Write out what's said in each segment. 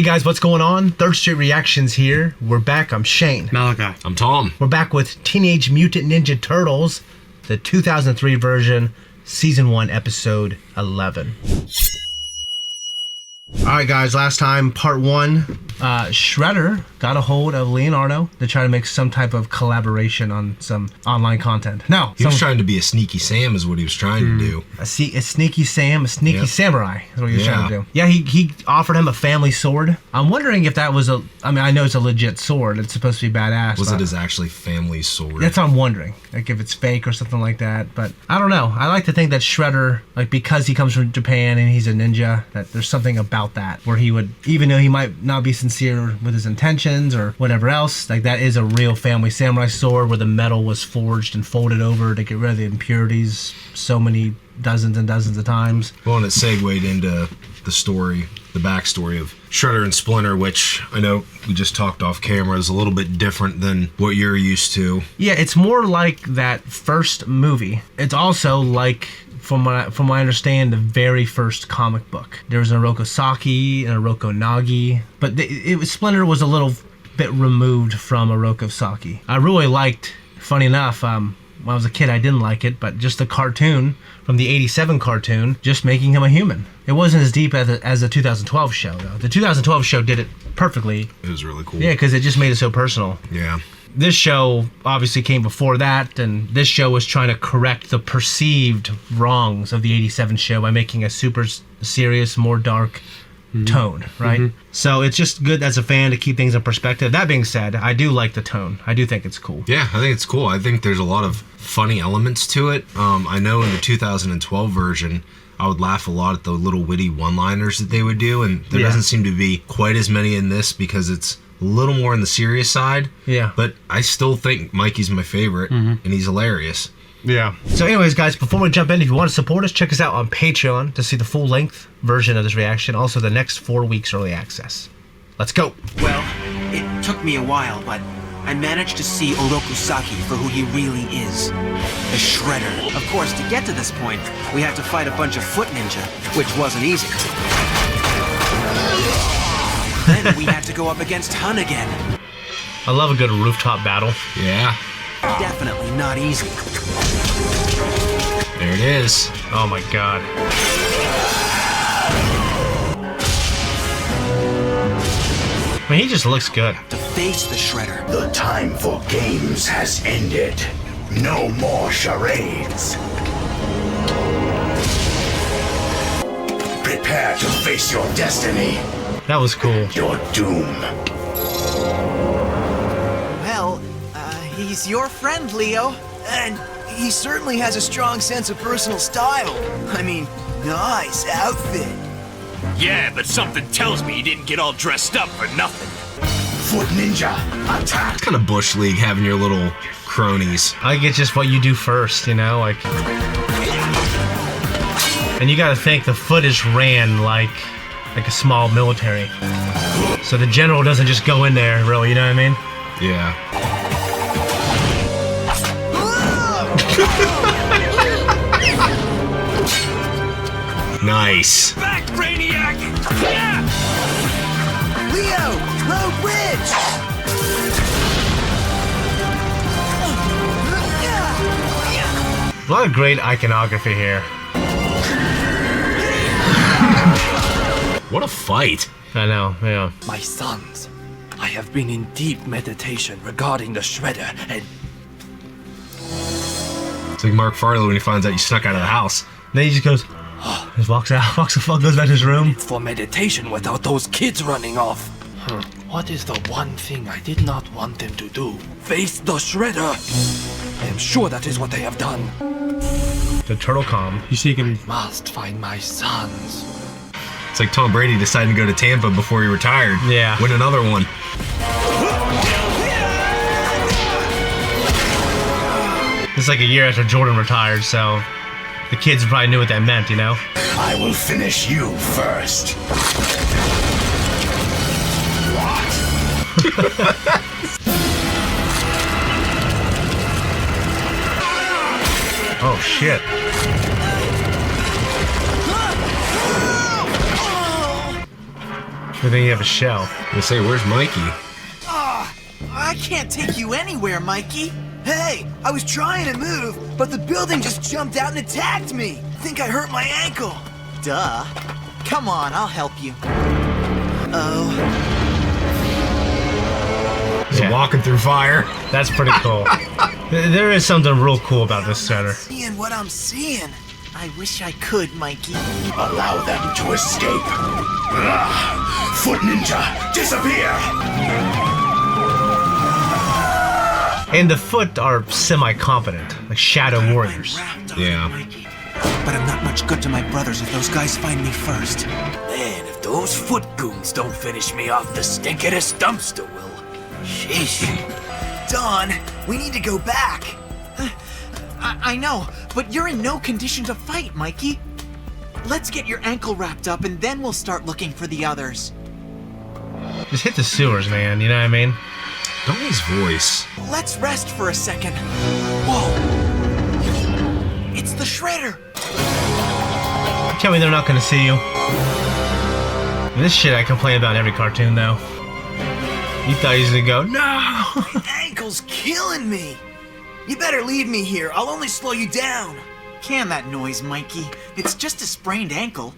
Hey guys, what's going on? Third Street Reactions here. We're back. I'm Shane. Malachi. I'm Tom. We're back with Teenage Mutant Ninja Turtles, the 2003 version, Season 1, Episode 11. Alright guys, last time, Part 1, Shredder got a hold of Leonardo to try to make some type of collaboration on some online content. No. He was trying to be a sneaky Sam is what he was trying to do. A sneaky Sam, a sneaky samurai is what he was trying to do. Yeah, he offered him a family sword. I'm wondering if that was I know it's a legit sword. It's supposed to be badass. Was it his actually family sword? That's what I'm wondering. Like if it's fake or something like that. But I don't know. I like to think that Shredder, like because he comes from Japan and he's a ninja, that there's something about that where he would, even though he might not be sincere with his intentions or whatever else, like that is a real family samurai sword where the metal was forged and folded over to get rid of the impurities so many dozens and dozens of times. Well, and it segued into the story, the backstory of Shredder and Splinter, which I know we just talked off camera is a little bit different than what you're used to. Yeah, it's more like that first movie. It's also like, from what I understand, the very first comic book. There was an Oroku Saki and Oroku Nagi, but Splinter was a little bit removed from Oroku Saki. I really liked, funny enough, when I was a kid I didn't like it, but just the cartoon from the 87 cartoon, just making him a human. It wasn't as deep as the 2012 show, though. The 2012 show did it perfectly. It was really cool. Yeah, because it just made it so personal. Yeah. This show obviously came before that, and this show was trying to correct the perceived wrongs of the 87 show by making a super serious, more dark tone, right? So it's just good as a fan to keep things in perspective. That being said, I do like the tone. I do think it's cool. Yeah, I think it's cool. I think there's a lot of funny elements to it. I know in the 2012 version, I would laugh a lot at the little witty one-liners that they would do, and there doesn't seem to be quite as many in this because it's a little more on the serious side. Yeah. But I still think Mikey's my favorite, and he's hilarious. Yeah. So anyways, guys, before we jump in, if you want to support us, check us out on Patreon to see the full-length version of this reaction. Also, the next 4 weeks early access. Let's go. Well, it took me a while, but I managed to see Oroku Saki for who he really is. The Shredder. Of course, to get to this point, we had to fight a bunch of foot ninja, which wasn't easy. Then we had to go up against Hun again. I love a good rooftop battle. Yeah. Definitely not easy. There it is. Oh my god. I mean, he just looks good. To face the Shredder. The time for games has ended. No more charades. Prepare to face your destiny. That was cool. Your doom. Well, he's your friend, Leo. And he certainly has a strong sense of personal style. I mean, nice outfit. Yeah, but something tells me he didn't get all dressed up for nothing. Foot ninja, attack. It's kind of Bush League having your little cronies. I think it's just what you do first, you know? Like, and you gotta think the footage ran like a small military. So the general doesn't just go in there, really, you know what I mean? Yeah. Nice. Back, Brainiac! Yeah! Leo, low bridge! A lot of great iconography here. What a fight. I know, yeah. My sons, I have been in deep meditation regarding the Shredder and... It's like Mark Farley when he finds out you snuck out of the house. Then he just goes, just walks out, goes back to his room. for meditation without those kids running off. What is the one thing I did not want them to do? Face the Shredder! I am sure that is what they have done. The turtle calm. You see, I must find my sons. It's like Tom Brady deciding to go to Tampa before he retired. Yeah. Win another one. It's like a year after Jordan retired, so the kids probably knew what that meant, you know? I will finish you first. Oh, shit. But then you have a shell. We'll say, where's Mikey? I can't take you anywhere, Mikey. Hey, I was trying to move, but the building just jumped out and attacked me. Think I hurt my ankle. Duh. Come on, I'll help you. Oh. So walking through fire. That's pretty cool. There is something real cool about this shredder. Seeing what I'm seeing. I wish I could, Mikey. Allow them to escape. Foot Ninja, disappear! And the Foot are semi-competent, like shadow warriors. Yeah. But I'm not much good to my brothers if those guys find me first. Man, if those foot goons don't finish me off, the stinkerest dumpster will. Sheesh. Dawn, we need to go back. I know, but you're in no condition to fight, Mikey. Let's get your ankle wrapped up and then we'll start looking for the others. Just hit the sewers, man, you know what I mean? Donnie's voice. Let's rest for a second. Whoa! It's the Shredder! Tell me they're not gonna see you. This shit I complain about in every cartoon, though. You thought he was gonna go, no! My ankle's killing me! You better leave me here, I'll only slow you down. Can that noise, Mikey? It's just a sprained ankle.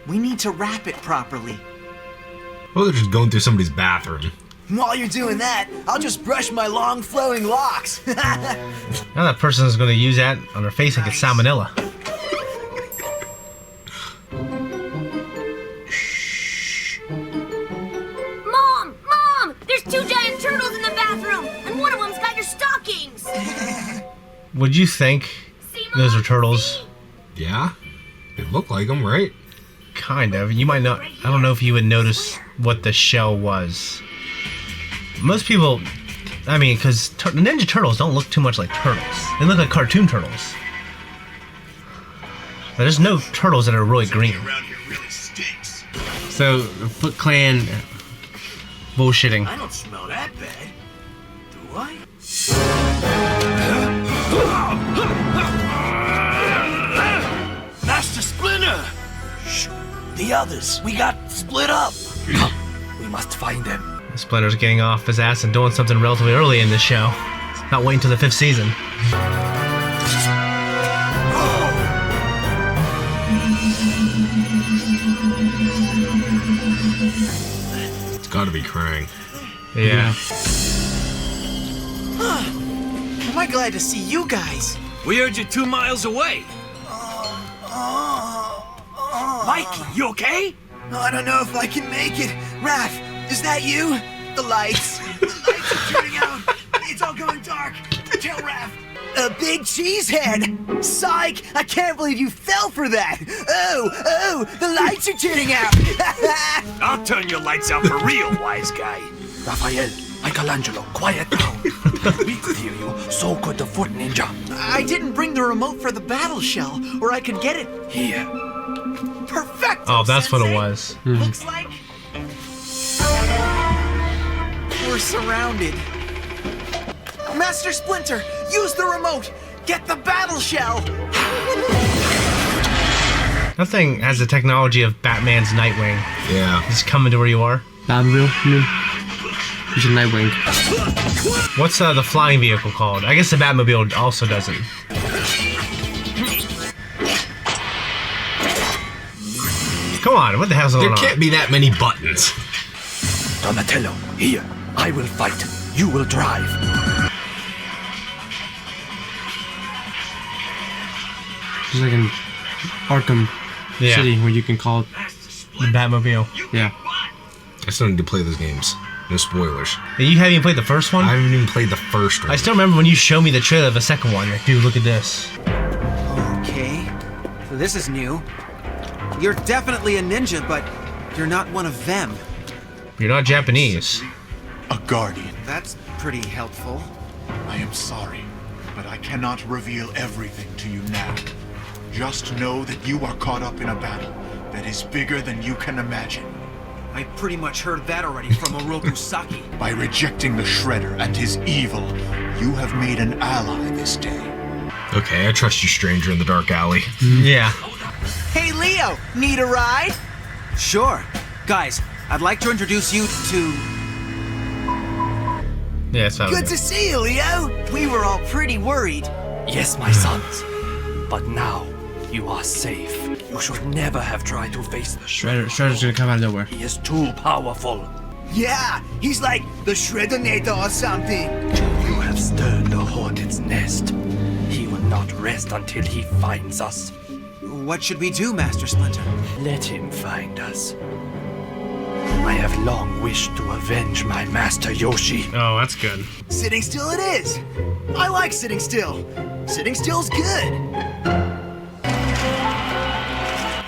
We need to wrap it properly. Well, they're just going through somebody's bathroom. While you're doing that, I'll just brush my long flowing locks. Now that person's gonna use that on their face like it's salmonella. Mom! There's 2 giant turtles in the bathroom, and one of them's got your stockings! Would you think those are turtles? Yeah? They look like them, right? Kind of. You might not. I don't know if you would notice what the shell was. Most people, I mean, because Ninja Turtles don't look too much like turtles. They look like cartoon turtles. But there's no turtles that are really green. So, Foot Clan bullshitting. I don't smell that bad. Do I? Master Splinter! Shh. The others, we got split up. Come, we must find them. Splinter's getting off his ass and doing something relatively early in this show. Not waiting till the 5th season. It's gotta be Krang. Yeah. Am I glad to see you guys? We heard you 2 miles away. Mikey, you okay? I don't know if I can make it. Raph, is that you? The lights. The lights are turning out. It's all going dark. Tell Raph. A big cheesehead. Psych, I can't believe you fell for that. Oh, the lights are turning out. I'll turn your lights out for real, wise guy. Raphael, Michelangelo, quiet down. We could hear you, so could the Foot Ninja. I didn't bring the remote for the battle shell, or I could get it. Here. Perfect. Oh, that's what it was. Looks like we're surrounded. Master Splinter, use the remote. Get the battle shell. That thing has the technology of Batman's Nightwing. Yeah. Just coming to where you are. Batmobile? He's a Nightwing. What's the flying vehicle called? I guess the Batmobile also does it. Come on, what the hell's going There on? can't be that many buttons. Donatello, here. I will fight. You will drive. It's like in Arkham Yeah. City where you can call it. The Batmobile. Yeah. I still need to play those games. No spoilers. You haven't even played the first one? I haven't even played the first one. I still remember when you showed me the trailer of the second one. Like, dude, look at this. Okay, so this is new. You're definitely a ninja, but you're not one of them. You're not Japanese. A guardian. That's pretty helpful. I am sorry, but I cannot reveal everything to you now. Just know that you are caught up in a battle that is bigger than you can imagine. I pretty much heard that already from Oroku Saki. By rejecting the Shredder and his evil, you have made an ally this day. Okay, I trust you, stranger in the dark alley. Yeah. Hey, Leo, need a ride? Sure. Guys, I'd like to introduce you to... Yeah, it's Good to see you, Leo. We were all pretty worried. Yes, my sons. But now, you are safe. You should never have tried to face the Shredder's gonna come out of nowhere. He is too powerful. Yeah, he's like the Shreddernator or something. You have stirred the hornet's nest. He will not rest until he finds us. What should we do, Master Splinter? Let him find us. I have long wished to avenge my master Yoshi. Oh, that's good. Sitting still it is. I like sitting still. Sitting still's good.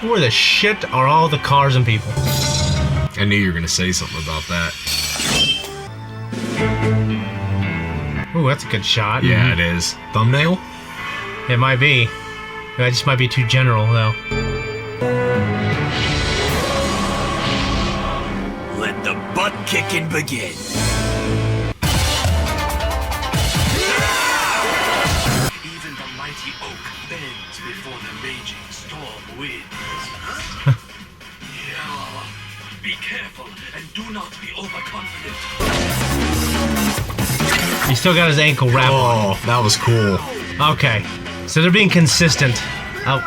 Where the shit are all the cars and people? I knew you were gonna say something about that. Ooh, that's a good shot. Yeah, it is. Thumbnail? It might be. That just might be too general, though. Let the butt kicking begin. Even the mighty oak bends before the raging storm winds. Yeah. Be careful and do not be overconfident. He still got his ankle wrapped. Oh, that was cool. Okay, so they're being consistent. Oh.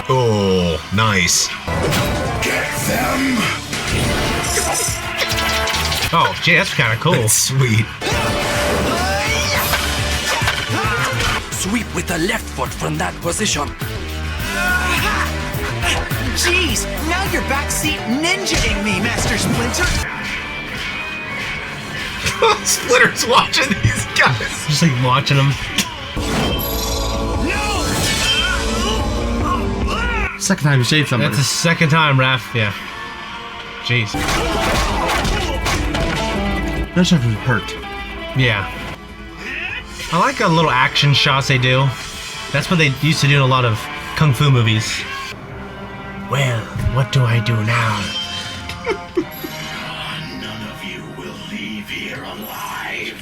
Oh, nice. Get them! Oh, gee, that's kind of cool. That's sweet. Sweep with the left foot from that position. Jeez, now you're backseat ninja-ing me, Master Splinter. Splinter's watching these guys. Just like watching them. Second time you saved somebody. That's the second time, Raph. Yeah. Jeez. That stuff was hurt. Yeah. I like the little action shots they do. That's what they used to do in a lot of kung fu movies. Well, what do I do now? None of you will leave here alive.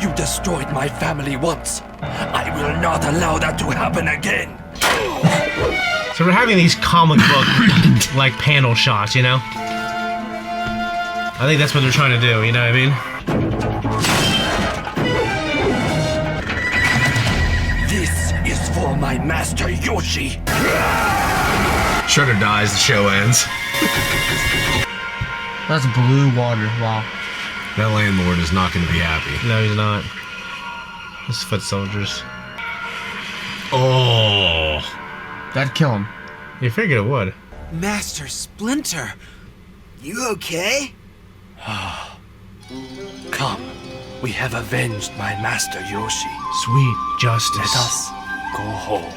You destroyed my family once. I will not allow that to happen again. So we're having these comic book like panel shots, you know? I think that's what they're trying to do, you know what I mean? This is for my master Yoshi. Shredder dies, the show ends. That's blue water. Wow. That landlord is not going to be happy. No, he's not. It's foot soldiers. Oh. That'd kill him. You figured it would. Master Splinter. You okay? Come, we have avenged my master Yoshi. Sweet justice. Let us go home.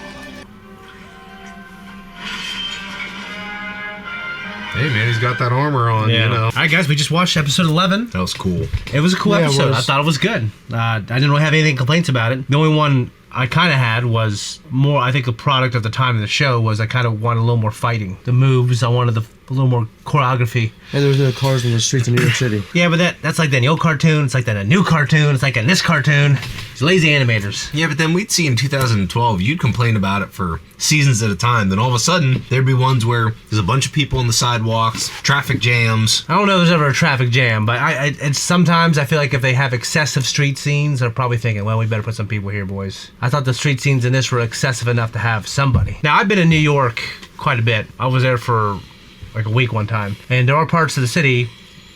Hey, man, he's got that armor on, Yeah. you know. All right, guys, we just watched episode 11. That was cool. It was a cool Yeah, it episode. was. I thought it was good. I didn't really have any complaints about it. The only one I kind of had was more, I think the product at the time of the show was I kind of wanted a little more fighting. The moves, I wanted a little more choreography. And there was no cars in the streets of New York City. Yeah, but that's like that in the old cartoon. It's like that in a new cartoon. It's like in this cartoon. It's lazy animators. Yeah, but then we'd see in 2012, you'd complain about it for seasons at a time. Then all of a sudden, there'd be ones where there's a bunch of people on the sidewalks, traffic jams. I don't know if there's ever a traffic jam, but it's sometimes I feel like if they have excessive street scenes, they're probably thinking, well, we better put some people here, boys. I thought the street scenes in this were excessive enough to have somebody. Now, I've been in New York quite a bit. I was there for like a week one time. And there are parts of the city,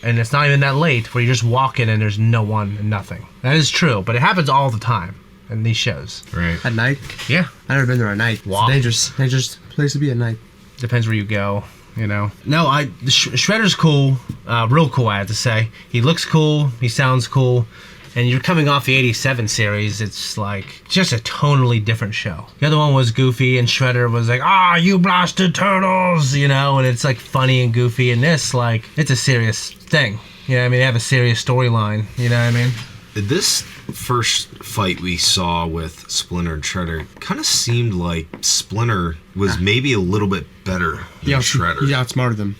and it's not even that late, where you just walk in and there's no one and nothing. That is true, but it happens all the time in these shows. Right. At night? Yeah. I've never been there at night. Walk. It's a dangerous place to be at night. Depends where you go, you know. No, Shredder's cool, real cool, I have to say. He looks cool, he sounds cool, and you're coming off the 87 series, it's like just a tonally different show. The other one was goofy, and Shredder was like, you blasted turtles, you know, and it's like funny and goofy, and this, like, it's a serious thing. You know what I mean? They have a serious storyline, you know what I mean? This first fight we saw with Splinter and Shredder kind of seemed like Splinter was maybe a little bit better than Shredder. He outsmarted them.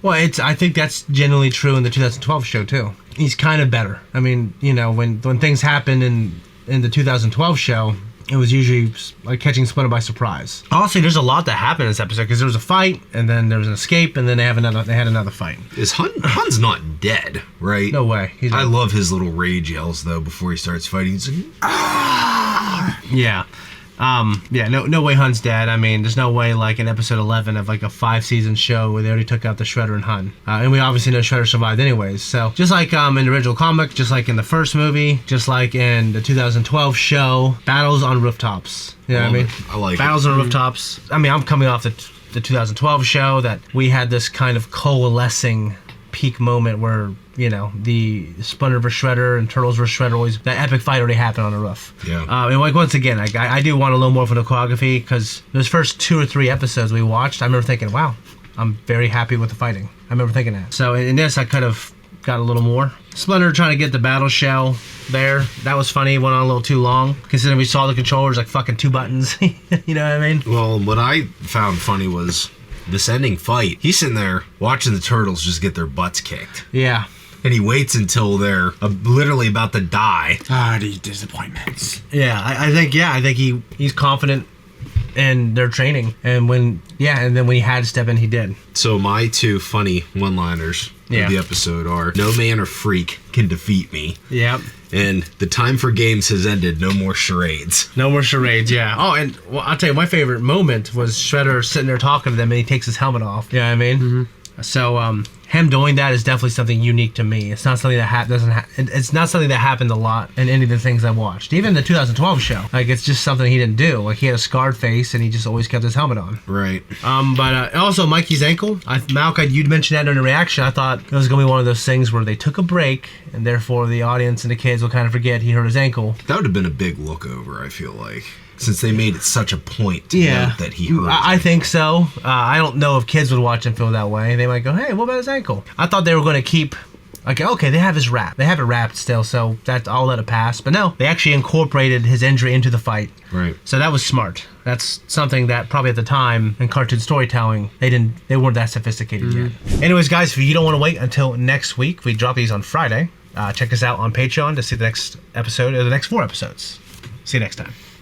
Well, I think that's generally true in the 2012 show too. He's kind of better. I mean, you know, when things happen in the 2012 show, It was usually like catching Splinter by surprise. Honestly, there's a lot that happened in this episode because there was a fight, and then there was an escape, and then they had another fight. Is Hun's not dead, right? No way. I love his little rage yells though before he starts fighting. He's like, yeah. No way Hun's dead. I mean, there's no way like in episode 11 of like a 5-season show where they already took out the Shredder and Hun. And we obviously know Shredder survived anyways. So just like in the original comic, just like in the first movie, just like in the 2012 show, battles on rooftops. You know what I mean? I like battles on rooftops. I mean, I'm coming off the 2012 show that we had this kind of coalescing peak moment where, you know, the Splinter vs. Shredder and Turtles vs. Shredder always, that epic fight already happened on the roof. Yeah. And like once again, like I do want a little more from the choreography because those first 2 or 3 episodes we watched, I remember thinking, wow, I'm very happy with the fighting. I remember thinking that. So in this, I could have got a little more. Splinter trying to get the battle shell there. That was funny. Went on a little too long considering we saw the controllers like fucking 2 buttons. You know what I mean? Well, what I found funny was this ending fight. He's sitting there watching the Turtles just get their butts kicked. Yeah. And he waits until they're literally about to die. These disappointments. Yeah, I think he's confident in their training, and then when he had to step in, he did. So my 2 funny one-liners of the episode are: "No man or freak can defeat me." Yep. And "The time for games has ended. No more charades." No more charades, yeah. Oh, and well, I'll tell you, my favorite moment was Shredder sitting there talking to them, and he takes his helmet off. You know what I mean? Mm-hmm. So, him doing that is definitely something unique to me. It's not something that it's not something that happened a lot in any of the things I watched. Even the 2012 show, like it's just something he didn't do. Like he had a scarred face, and he just always kept his helmet on. Right. But also Mikey's ankle. Malk, you'd mentioned that during the reaction. I thought it was gonna be one of those things where they took a break, and therefore the audience and the kids will kind of forget he hurt his ankle. That would have been a big look over, I feel like, since they made it such a point to note that he hurt. I think so. I don't know if kids would watch and feel that way. They might go, "Hey, what about his ankle?" I thought they were going to keep, like, okay, they have his wrap. They have it wrapped still, so I'll let it pass. But no, they actually incorporated his injury into the fight. Right. So that was smart. That's something that probably at the time in cartoon storytelling, they weren't that sophisticated yet. Anyways, guys, if you don't want to wait until next week, we drop these on Friday. Check us out on Patreon to see the next episode, or the next 4 episodes. See you next time.